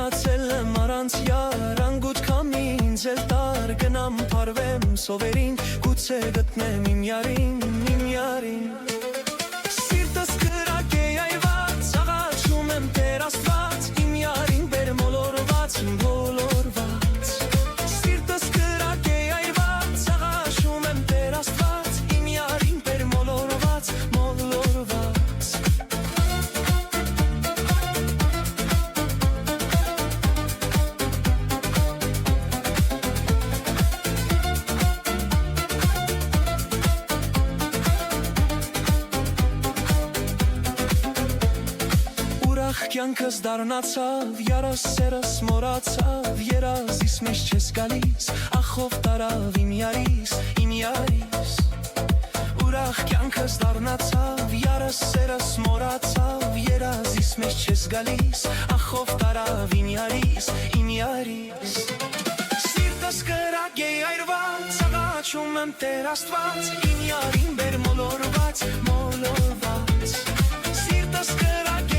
մնացել եմ առանց յար, անգութ քամի ինձ էլ տար, գնամ փարվեմ սովերին, գուցե գտնեմ իմ յարին, Սիրտս կրակ է այրված, աղաչում եմ Տեր Աստված, իմ յարին բեր մոլորված, Սիրտս կրակ է այրված, աղաչում եմ Տեր Աստված, իմ յարին բեր մոլորված Կյանքս դառնացավ, յարս սերս մոռացավ, երազիս մեջ չես գալիս, ախով տարավ իմ յարիս, Ուրախ կյանքս դառնացավ, յարս սերս մոռացավ, երազիս մեջ չես գալիս, ախով տարավ իմ յարիս, Սիրտս կրակ է այրված, աղաչում եմ Տեր Աստված, իմ յարին բեր մոլորված, Սիրտս կրակ է